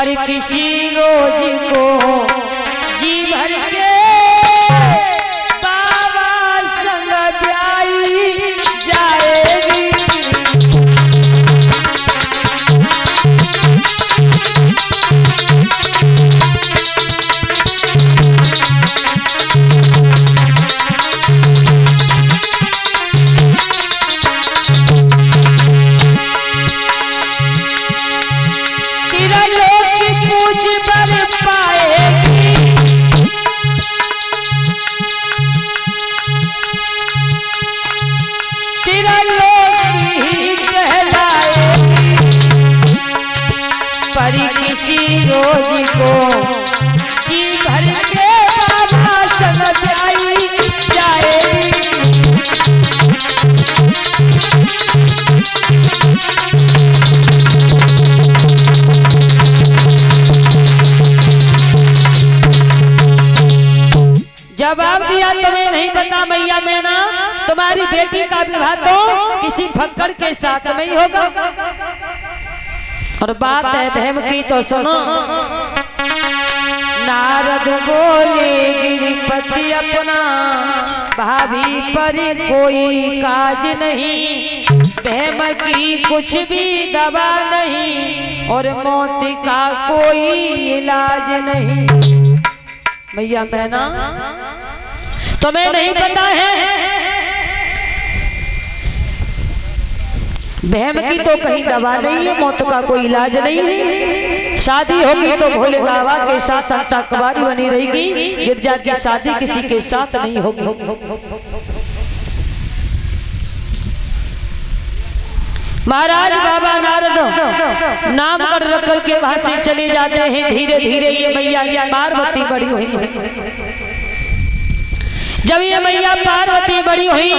पर किसी रोज को जी भर के बाबा संग ब्याई जाएगी। किसी रोज को जी भर के बाबा संग ब्याई जाएगी। जवाब दिया तुम्हें नहीं पता मैया मैना, तुम्हारी बेटी का विवाह तो किसी फक्कड़ के साथ में ही होगा। और बात है बहम की तो सुनो। नारद बोले गिरिपति अपना भाभी पर कोई काज नहीं, बहम की कुछ भी दवा नहीं और मौत का कोई इलाज नहीं। भैया मैना तुम्हें नहीं पता है बहम की तो कहीं दवा नहीं है, मौत का कोई इलाज नहीं है। शादी होगी तो भोले बाबा के साथ अंता कुंवारी बनी रहेगी, गिरजा की शादी किसी के साथ नहीं होगी। महाराज बाबा नारद नाम कर रख करके वहां से चले जाते हैं। धीरे धीरे ये मैया पार्वती बड़ी हुई है। जब ये मैया पार्वती बड़ी हुई,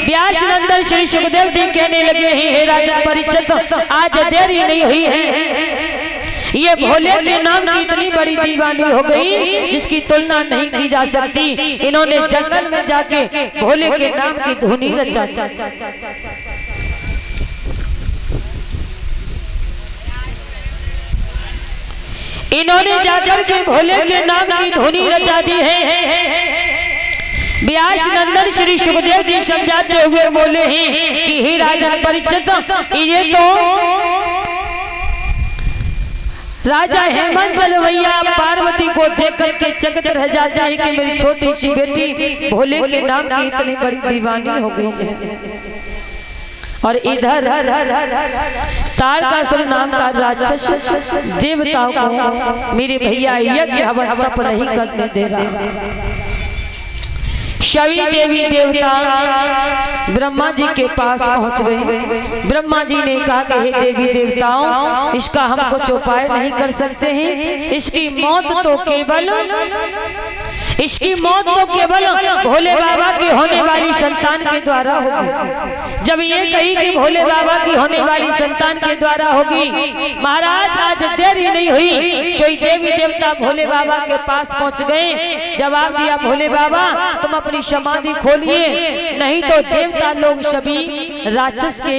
व्यास नंदन श्री सुखदेव जी कहने लगे हैं, हे राजन परीक्षित आज देरी नहीं हुई है। ये भोले के नाम की इतनी बड़ी दीवानी हो गई जिसकी तुलना नहीं की जा सकती। इन्होंने जंगल में जाके भोले के नाम की धुनी रचा। इन्होंने जाकर के भोले के नाम की धुनी रचा दी है। व्यास नंदन श्री सुखदेव जी समझाते हुए बोले हैं कि हे राजन परीक्षित ये तो राजा हेमंत जलवैया पार्वती को देख करके चकित रह जाते हैं कि मेरी छोटी सी बेटी भोले के नाम की इतनी बड़ी दीवानी हो गई है। और इधर तारकासुर नाम का राक्षस देवताओं को मेरे भैया यज्ञ हवन तप नहीं करने दे रहा। सभी देवी देवता ब्रह्मा जी के पास पहुंच गए। ब्रह्मा जी ने कहा कि हे देवी देवताओं, इसका हम कुछ उपाय नहीं कर सकते हैं। इसकी मौत तो केवल भोले बाबा की होने वाली संतान के द्वारा होगी। जब ये कही कि भोले बाबा की होने वाली संतान के द्वारा होगी, महाराज आज देरी नहीं हुई, सोई देवी देवता भोले बाबा के पास पहुंच गए। जवाब दिया, भोले बाबा तुम अपनी समाधि खोलिए, नहीं तो देवता लोग सभी राक्षस के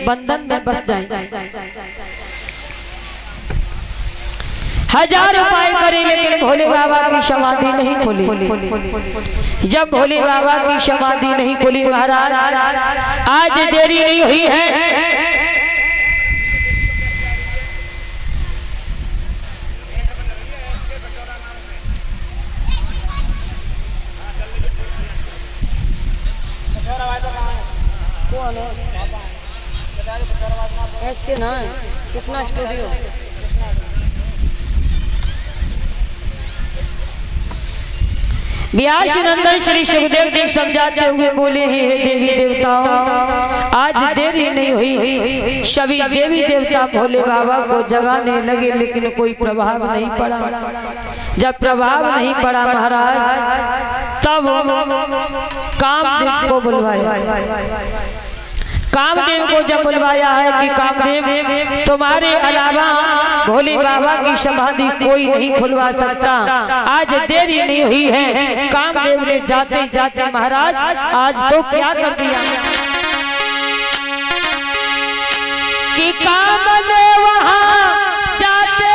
बंधन में बस जाएंगे। हजार उपाय करे लेकिन भोले बाबा की समाधि नहीं खुली। जब भोले बाबा की समाधि नहीं खुली, महाराज आज देरी नहीं हुई है। इसके ना कृष्णा स्टूडियो। व्यास नंदन श्री सुखदेव जी समझाते हुए बोले हैं, हे देवी देवताओं आज देरी नहीं हुई। सभी देवी देवता भोले बाबा को जगाने लगे लेकिन कोई प्रभाव नहीं पड़ा। जब प्रभाव नहीं पड़ा महाराज, तब कामदेव को बुलवाया। कामदेव को जब बुलवाया है कि कामदेव तुम्हारे अलावा भोले बाबा की समाधि कोई नहीं खुलवा सकता, आज देरी नहीं हुई है। कामदेव ने जाते जाते महाराज आज तो क्या कर दिया कि काम ने वहां जाते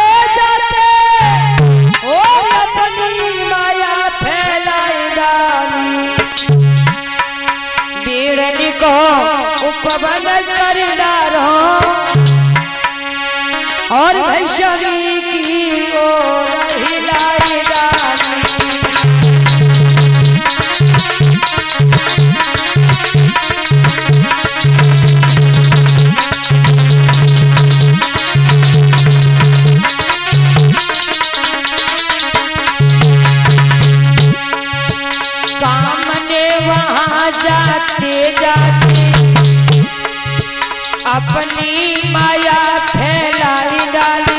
भैशवी की ओर हिलाई डाली। काम ने वहां जाते जाते अपनी माया फैलाई डाली।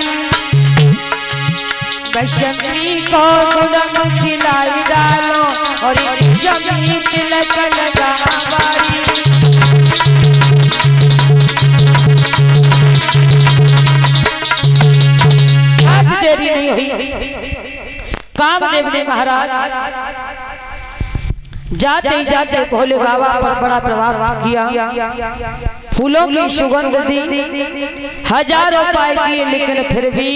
वैष्णवी को गुड़म खिलाई डालो और शमी तिलक लगा बारी। आज देरी नहीं हुई, कामदेव ने महाराज जाते ही जाते भोले बाबा पर बड़ा प्रभाव किया। फूलों की सुगंध दी, हजारों उपाय किए, लेकिन फिर भी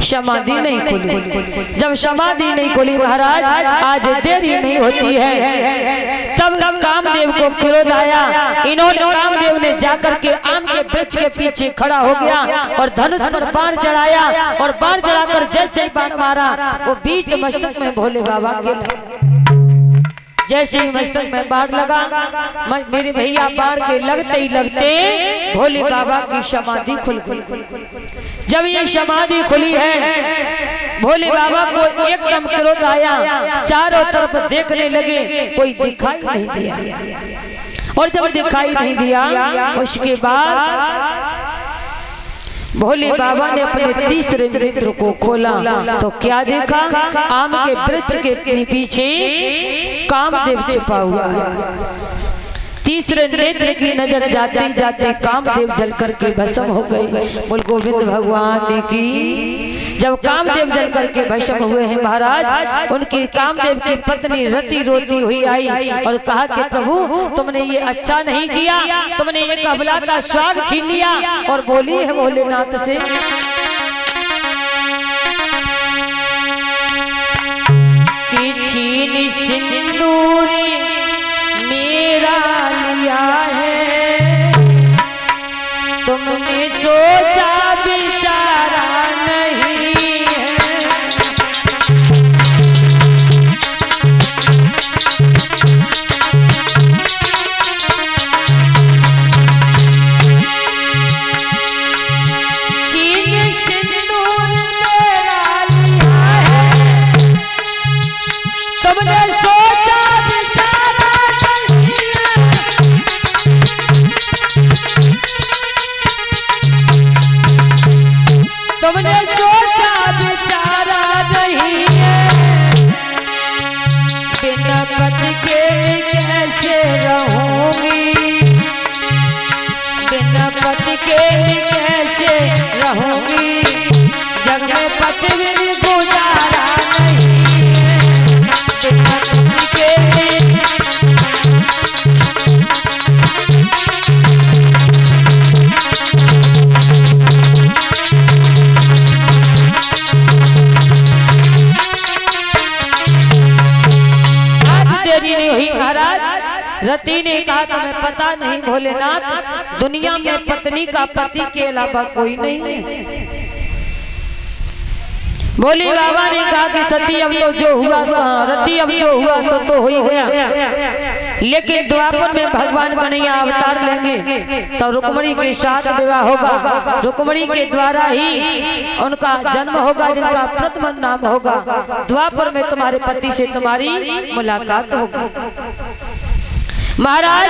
समाधि नहीं खुली। जब समाधि नहीं खुली महाराज, आज देरी नहीं होती है, तब कामदेव को क्रोध आया। इन्होंने कामदेव ने जाकर के आम के वृक्ष के पीछे खड़ा हो गया और धनुष पर बाण चढ़ाया और बाण चढ़ाकर जैसे ही बाण मारा वो बीच मस्तक में भोले बाबा के लगा। जैसे ही मस्तक में बाण लगा, मेरे भैया बाण के लगते ही लगते भोले बाबा की समाधि खुल गई। जब ये समाधि खुली है, भोले बाबा को एकदम क्रोध आया, चारों तरफ देखने लगे, कोई दिखाई नहीं दिया। और जब दिखाई नहीं दिया, उसके बाद भोले बाबा ने अपने तीसरे नेत्र को खोला तो क्या देखा? आम के वृक्ष के पीछे कामदेव छिपा हुआ है। तीसरे नेत्र की नजर जाते जाते कामदेव जल करके भस्म हो गए। बोल गोविंद भगवान की। जब कामदेव जल करके भस्म हुए हैं महाराज, उनकी कामदेव की पत्नी रति रोती हुई आई और कहा कि प्रभु तुमने ये अच्छा नहीं किया, तुमने एक अबला का स्वाग छीन लिया। और बोली है भोलेनाथ से कि छीन सिंदूरी मेरा लिया है, तुमने सोचा बिचारा नहीं है। छीन सिंदूर मेरा लिया है, तुमने सोचा तुमने सोचा बेचारा नहीं है। बिना पति के कैसे रहूंगी, बिना पति के कैसे रहूंगी, जग में पति भी गुजारा नहीं है। बिना पति के रति ने कहा तुम्हें पता नहीं भोलेनाथ, दुनिया में पत्नी का पति के अलावा कोई नहीं है। भोले बाबा ने कहा कि सती अब तो जो हुआ, रति अब जो हुआ सो तो हो ही गया, लेकिन द्वापर में भगवान कन्हैया अवतार लेंगे तो रुक्मणी के साथ विवाह होगा। रुक्मणी के द्वारा ही उनका जन्म होगा, जिनका प्रथम नाम होगा। द्वापर में तुम्हारे पति से तुम्हारी मुलाकात होगी। महाराज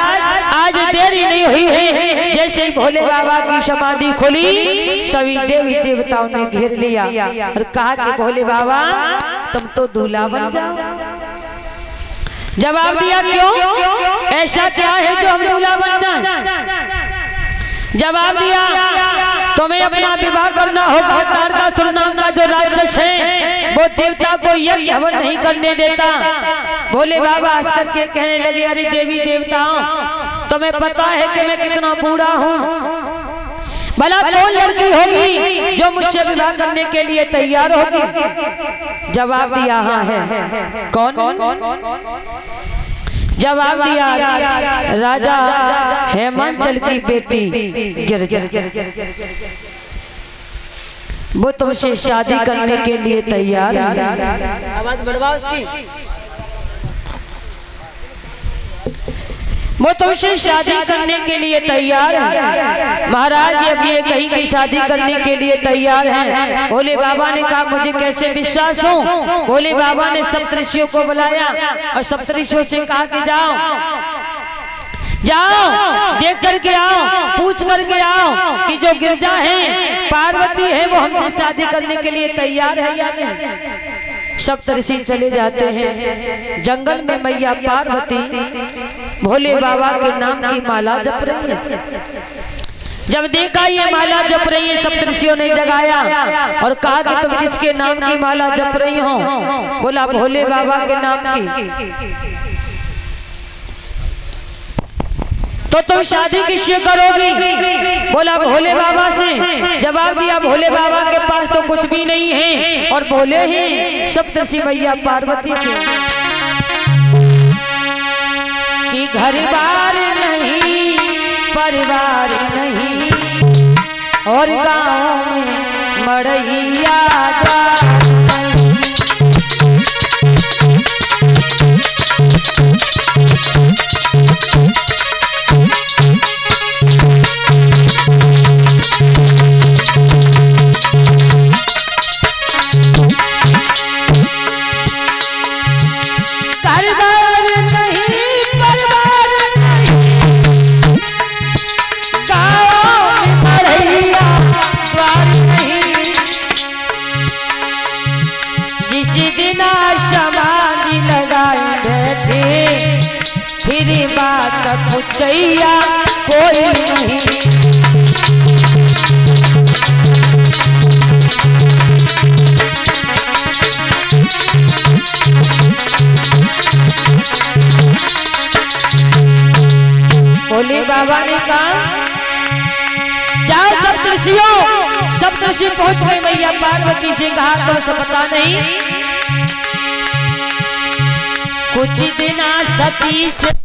आज देरी नहीं हुई है, जैसे भोले बाबा की समाधि खुली, सभी देवी देवताओं ने घेर लिया और कहा कि भोले बाबा तुम तो दूल्हा बन जाओ। जवाब दिया क्यों, ऐसा क्या है जो हम दूल्हा बन जाएं? जवाब दिया तुम्हें अपना विवाह करना होगा। तारकासुर नाम का जो राक्षस है वो देवता को यज्ञ हवन नहीं करने देता। भोले बाबा हंस करके कहने लगे अरे देवी देवताओं तुम्हें पता है कि मैं कितना बूढ़ा हूँ, भला कौन लड़की होगी जो मुझसे विवाह करने के लिए तैयार होगी? जवाब दिया हाँ है। कौन? जवाब दिया राजा हेमंचल की बेटी गिरजा। वो तुमसे शादी करने के लिए तैयार है। आवाज बढ़वाओ उसकी। वो तुमसे शादी करने के लिए तैयार है। महाराज अब ये कहीं की शादी करने के लिए तैयार है। भोले बाबा ने कहा मुझे कैसे विश्वास हो। भोले बाबा ने सप्तऋषियों को बुलाया और सप्तऋषियों से कहा कि जाओ जाओ देख करके आओ, पूछ करके आओ कि जो गिरजा है पार्वती है वो हमसे शादी करने के लिए तैयार है या नहीं। सप्तऋषि चले जाते हैं जंगल में। मैया पार्वती भोले बाबा के नाम की माला जप रही है। जब देखा ये माला जप रही है, सप्तऋषियों ने जगाया और कहा कि तुम किसके नाम की माला जप रही हो। बोला भोले बाबा के नाम की। तो तुम शादी किससे करोगी। बोला भोले बाबा से। जवाब दिया भोले बाबा के पास तो कुछ भी नहीं है और बोले हैं सप्तऋषि मैया पार्वती से कि घर बार नहीं परिवार नहीं और गाँव में मड़ैया बात पूछैया कोई नहीं। भोले बाबा ने कहा जाओ सप्तऋषियों। सप्तऋषि पहुंच गए। मैया पार्वती से कहा तो पता नहीं कुछ दिन सती से